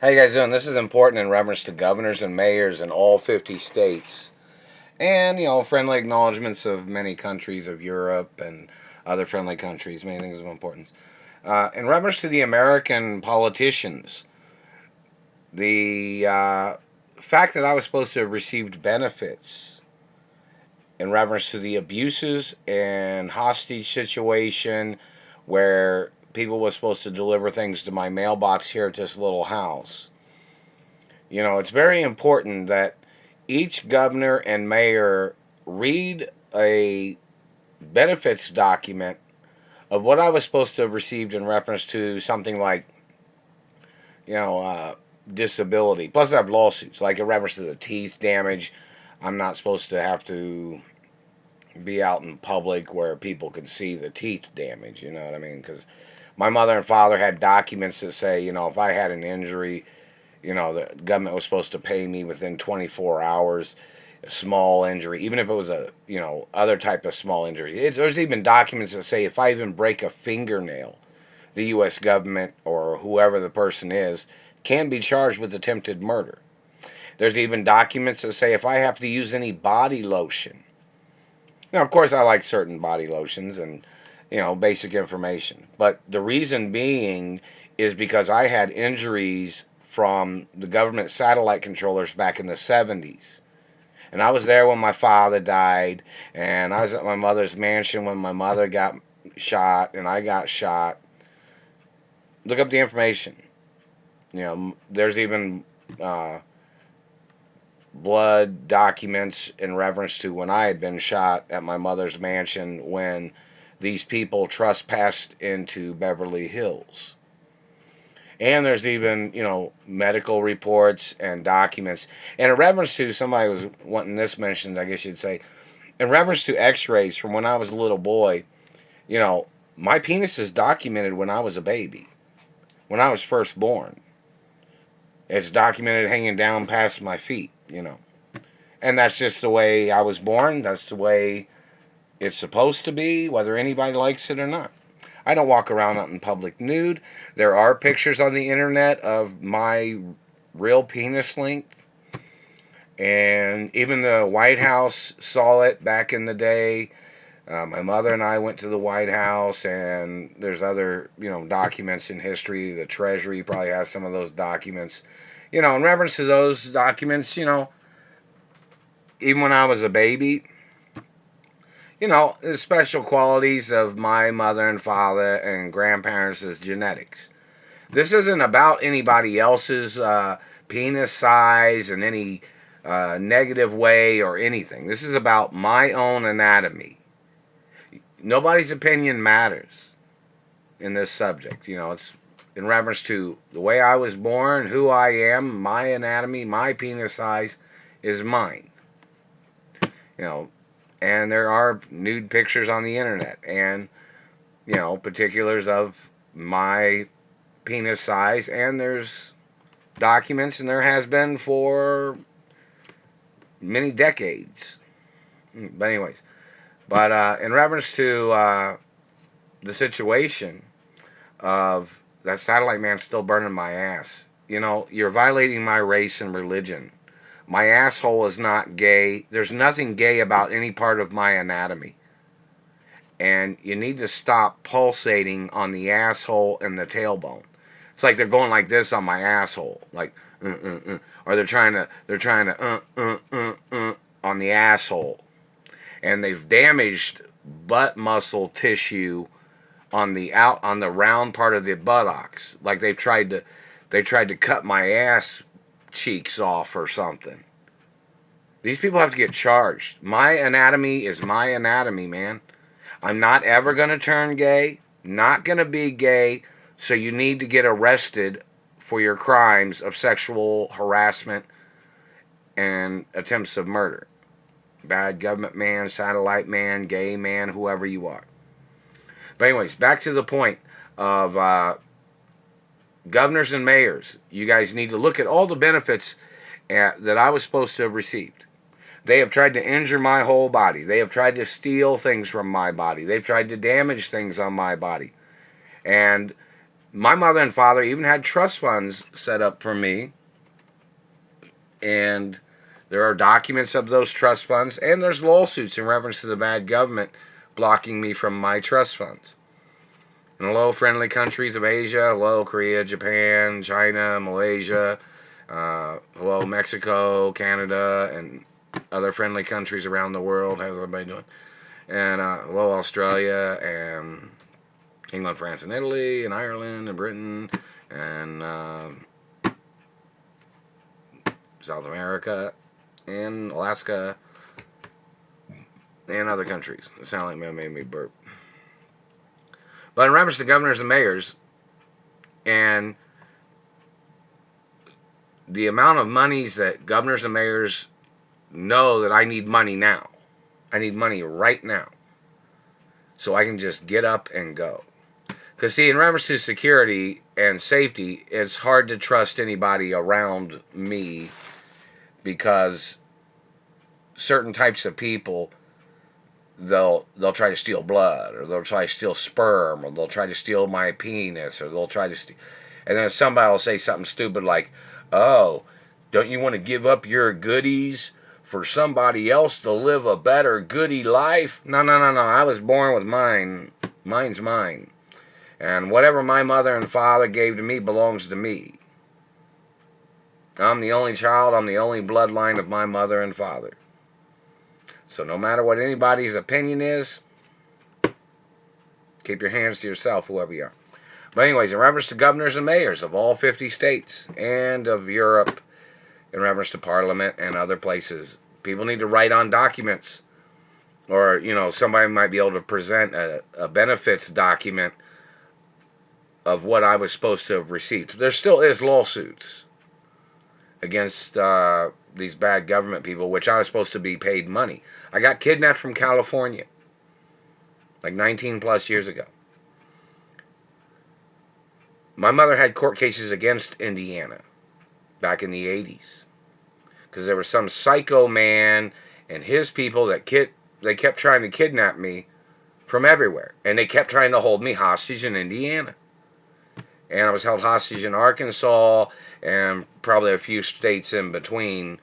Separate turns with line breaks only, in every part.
How you guys doing? This is important in reference to governors and mayors in all 50 states. And, friendly acknowledgments of many countries of Europe and other friendly countries, many things of importance. In reference to the American politicians, the fact that I was supposed to have received benefits in reference to the abuses and hostage situation where people were supposed to deliver things to my mailbox here at this little house. It's very important that each governor and mayor read a benefits document of what I was supposed to have received in reference to something like, disability. Plus, I have lawsuits, like in reference to the teeth damage. I'm not supposed to have to be out in public where people can see the teeth damage, you know what I mean? Because my mother and father had documents that say, if I had an injury, the government was supposed to pay me within 24 hours, a small injury, even if it was a, other type of small injury. There's even documents that say if I even break a fingernail, the U.S. government or whoever the person is can be charged with attempted murder. There's even documents that say if I have to use any body lotion. Now, of course, I like certain body lotions and, basic information. But the reason being is because I had injuries from the government satellite controllers back in the 70s. And I was there when my father died, and I was at my mother's mansion when my mother got shot and I got shot. Look up the information. There's even blood documents in reference to when I had been shot at my mother's mansion when these people trespassed into Beverly Hills. And there's even, medical reports and documents. And in reference to, somebody was wanting this mentioned, I guess you'd say, in reference to x-rays from when I was a little boy, my penis is documented when I was a baby, when I was first born. It's documented hanging down past my feet, And that's just the way I was born. That's the way it's supposed to be, whether anybody likes it or not. I don't walk around out in public nude. There are pictures on the internet of my real penis length. And even the White House saw it back in the day. My mother and I went to the White House, and there's other, documents in history. The Treasury probably has some of those documents. In reference to those documents, even when I was a baby, the special qualities of my mother and father and grandparents' genetics. This isn't about anybody else's penis size in any negative way or anything. This is about my own anatomy. Nobody's opinion matters in this subject. It's in reference to the way I was born, who I am, my anatomy, my penis size is mine. And there are nude pictures on the internet and, particulars of my penis size. And there's documents, and there has been for many decades. But anyways, in reference to the situation of that satellite man still burning my ass, you're violating my race and religion. My asshole is not gay. There's nothing gay about any part of my anatomy. And you need to stop pulsating on the asshole and the tailbone. It's like they're going like this on my asshole, like or they're trying to on the asshole, and they've damaged butt muscle tissue on the round part of the buttocks, like they tried to cut my ass cheeks off or something. These people have to get charged. My anatomy is my anatomy, man. I'm not ever going to turn gay, not going to be gay, so you need to get arrested for your crimes of sexual harassment and attempts of murder. Bad government man, satellite man, gay man, whoever you are. But anyways, back to the point of governors and mayors. You guys need to look at all the benefits that I was supposed to have received. They have tried to injure my whole body. They have tried to steal things from my body. They've tried to damage things on my body. And My mother and father even had trust funds set up for me, and there are documents of those trust funds, and there's lawsuits in reference to the bad government blocking me from my trust funds. And hello, friendly countries of Asia. Hello, Korea, Japan, China, Malaysia. Hello, Mexico, Canada, and other friendly countries around the world. How's everybody doing? And hello, Australia, and England, France, and Italy, and Ireland, and Britain, and South America, and Alaska, and other countries. It sounded like that made me burp. But in reference to governors and mayors, and the amount of monies that governors and mayors know that I need money now. I need money right now. So I can just get up and go. Because see, in reference to security and safety, it's hard to trust anybody around me because certain types of people, they'll try to steal blood, or they'll try to steal sperm, or they'll try to steal my penis, or they'll try to steal. And then somebody will say something stupid like, "Oh, don't you want to give up your goodies for somebody else to live a better goody life?" No. I was born with mine. Mine's mine. And whatever my mother and father gave to me belongs to me. I'm the only child. I'm the only bloodline of my mother and father. So no matter what anybody's opinion is, keep your hands to yourself, whoever you are. But anyways, in reference to governors and mayors of all 50 states and of Europe, in reference to Parliament and other places, people need to write on documents. Or, somebody might be able to present a benefits document of what I was supposed to have received. There still is lawsuits against these bad government people, which I was supposed to be paid money. I got kidnapped from California like 19 plus years ago. My mother had court cases against Indiana back in the 80s because there was some psycho man and his people that they kept trying to kidnap me from everywhere, and they kept trying to hold me hostage in Indiana. And I was held hostage in Arkansas and probably a few states in between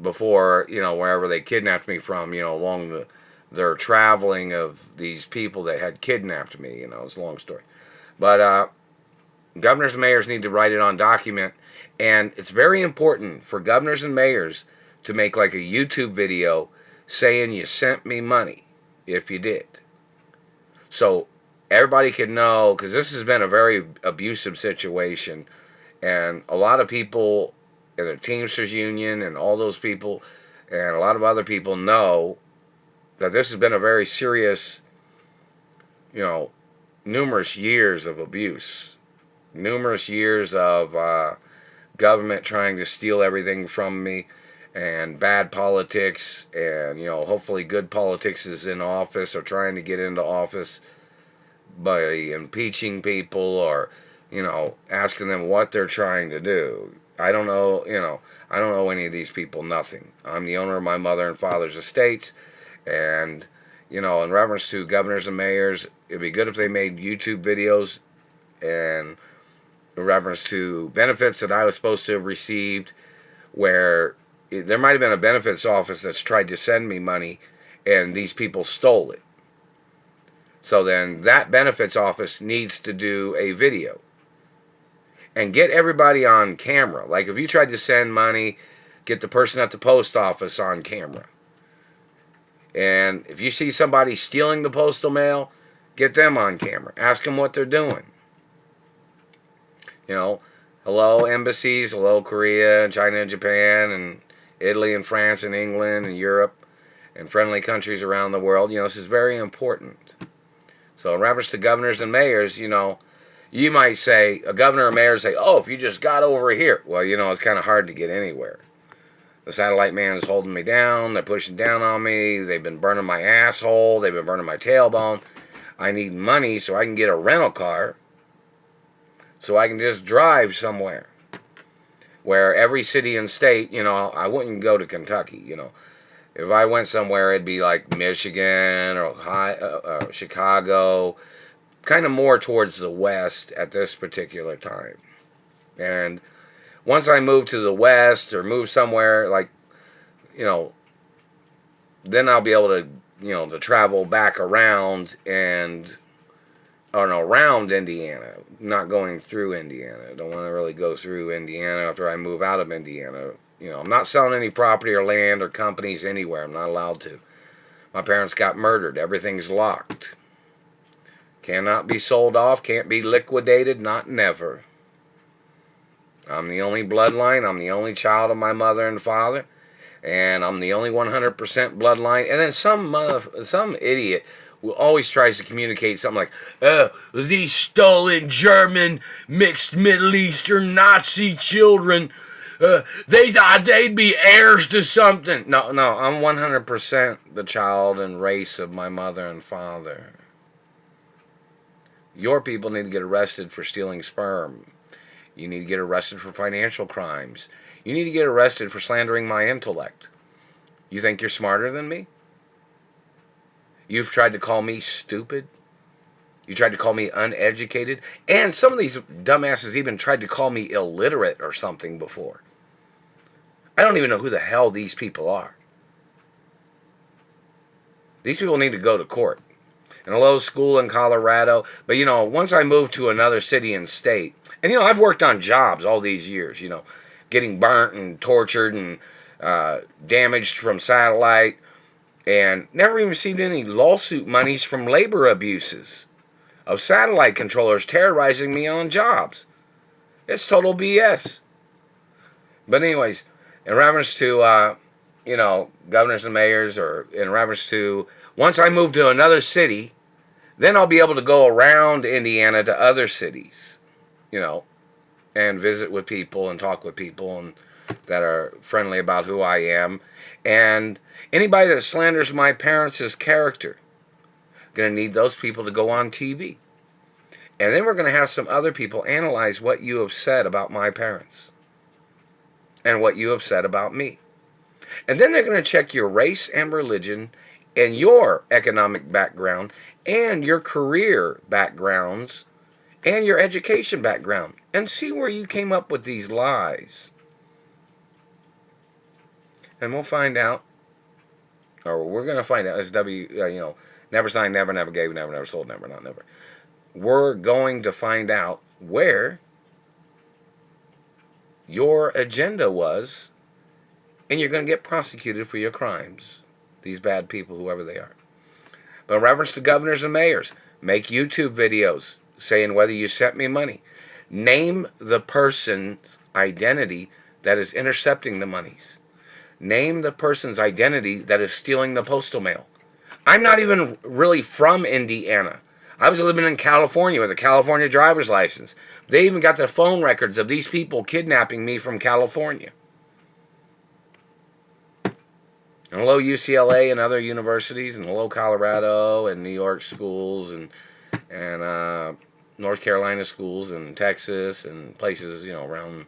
before, wherever they kidnapped me from, along their traveling of these people that had kidnapped me. It's a long story. But governors and mayors need to write it on document. And it's very important for governors and mayors to make like a YouTube video saying you sent me money if you did. So everybody can know, because this has been a very abusive situation. And a lot of people in the Teamsters Union and all those people and a lot of other people know that this has been a very serious, numerous years of abuse. Numerous years of government trying to steal everything from me, and bad politics, and hopefully good politics is in office or trying to get into office by impeaching people or asking them what they're trying to do. I don't know, I don't owe any of these people nothing. I'm the owner of my mother and father's estates, and in reference to governors and mayors, it'd be good if they made YouTube videos and in reference to benefits that I was supposed to have received, where there might have been a benefits office that's tried to send me money and these people stole it. So then that benefits office needs to do a video and get everybody on camera. Like if you tried to send money, get the person at the post office on camera. And if you see somebody stealing the postal mail, get them on camera. Ask them what they're doing. Hello embassies, hello Korea and China and Japan and Italy and France and England and Europe and friendly countries around the world. This is very important. So in reference to governors and mayors, you might say, a governor or mayor say, "Oh, if you just got over here." Well, it's kind of hard to get anywhere. The satellite man is holding me down. They're pushing down on me. They've been burning my asshole. They've been burning my tailbone. I need money so I can get a rental car, so I can just drive somewhere. Where every city and state, I wouldn't go to Kentucky, If I went somewhere, it'd be like Michigan or Ohio, Chicago, kind of more towards the west at this particular time. And once I move to the west or move somewhere, like, you know, then I'll be able to, you know, to travel back around and, or no, around Indiana, not going through Indiana. I don't want to really go through Indiana after I move out of Indiana. You know, I'm not selling any property or land or companies anywhere. I'm not allowed to. My parents got murdered. Everything's locked. Cannot be sold off. Can't be liquidated. Not never. I'm the only bloodline. I'm the only child of my mother and father. And I'm the only 100% bloodline. And then some idiot who always tries to communicate something like, these stolen German, mixed Middle Eastern Nazi children, they thought they'd be heirs to something. No, I'm 100% the child and race of my mother and father. Your people need to get arrested for stealing sperm. You need to get arrested for financial crimes. You need to get arrested for slandering my intellect. You think you're smarter than me? You've tried to call me stupid. You tried to call me uneducated. And some of these dumbasses even tried to call me illiterate or something before. I don't even know who the hell these people are. These people need to go to court. In a low school in Colorado. But, you know, once I moved to another city and state, and, you know, I've worked on jobs all these years, you know, getting burnt and tortured and damaged from satellite, and never even received any lawsuit monies from labor abuses of satellite controllers terrorizing me on jobs. It's total BS. But anyways, in reference to, you know, governors and mayors, or in reference to, once I move to another city, then I'll be able to go around Indiana to other cities, you know, and visit with people and talk with people and that are friendly about who I am. And anybody that slanders my parents' character, going to need those people to go on TV. And then we're going to have some other people analyze what you have said about my parents and what you have said about me. And then they're going to check your race and religion and your economic background and your career backgrounds and your education background and see where you came up with these lies. And we'll find out, or we're going to find out, as you know, never signed, never, never gave, never, never sold, never, not never. We're going to find out where your agenda was, and you're going to get prosecuted for your crimes. These bad people, whoever they are. But in reference to governors and mayors, make YouTube videos saying whether you sent me money. Name the person's identity that is intercepting the monies. Name the person's identity that is stealing the postal mail. I'm not even really from Indiana. I was living in California with a California driver's license. They even got the phone records of these people kidnapping me from California. And hello UCLA and other universities, and hello Colorado and New York schools and North Carolina schools and Texas and places, you know, around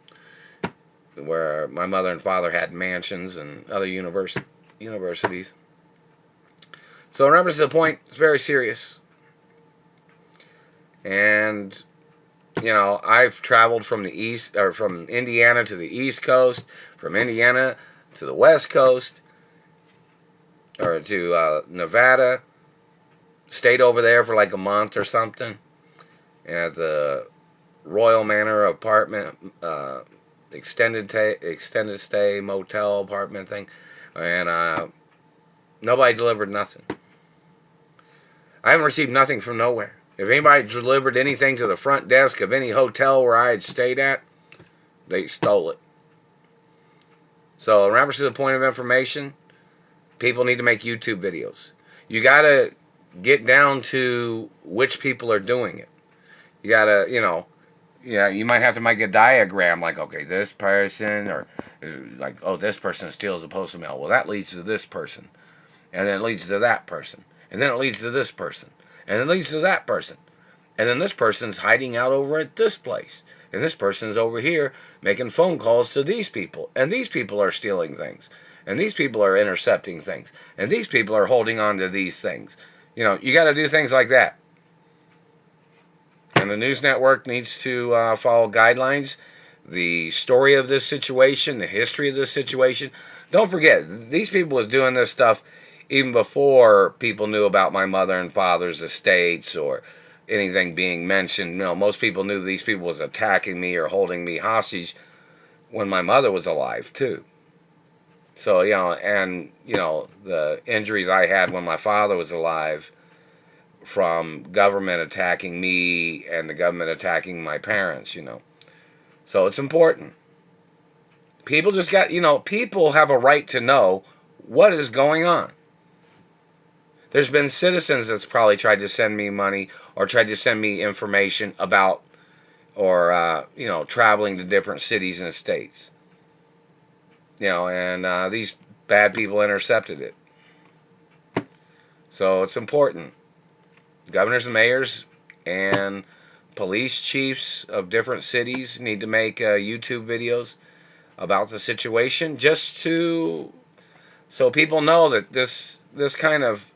where my mother and father had mansions and other universities. So in reference to the point, it's very serious. And, you know, I've traveled from the east, or from Indiana to the East Coast, from Indiana to the West Coast, or to Nevada. Stayed over there for like a month or something at the Royal Manor apartment, extended stay motel apartment thing, and nobody delivered nothing. I haven't received nothing from nowhere. If anybody delivered anything to the front desk of any hotel where I had stayed at, they stole it. So in reference to the point of information, people need to make YouTube videos. You gotta get down to which people are doing it. You gotta, you know, yeah, you might have to make a diagram like, okay, this person, or like, oh, this person steals the postal mail. Well, that leads to this person. And then it leads to that person. And then it leads to this person. And then it leads to that person. And then this person's hiding out over at this place. And this person's over here making phone calls to these people. And these people are stealing things. And these people are intercepting things. And these people are holding on to these things. You know, you got to do things like that. And the news network needs to follow guidelines, the story of this situation, the history of this situation. Don't forget, these people was doing this stuff even before people knew about my mother and father's estates or anything being mentioned. Most people knew these people was attacking me or holding me hostage when my mother was alive too. So, and the injuries I had when my father was alive from government attacking me and the government attacking my parents, So it's important. People just got, people have a right to know what is going on. There's been citizens that's probably tried to send me money or tried to send me information about or, traveling to different cities and states. And these bad people intercepted it. So it's important. Governors and mayors and police chiefs of different cities need to make YouTube videos about the situation just so people know that this kind of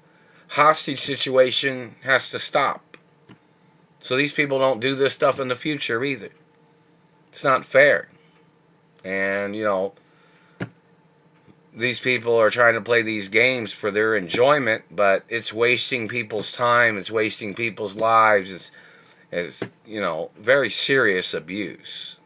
hostage situation has to stop. So these people don't do this stuff in the future either. It's not fair. And, these people are trying to play these games for their enjoyment, but it's wasting people's time. It's wasting people's lives. It's very serious abuse.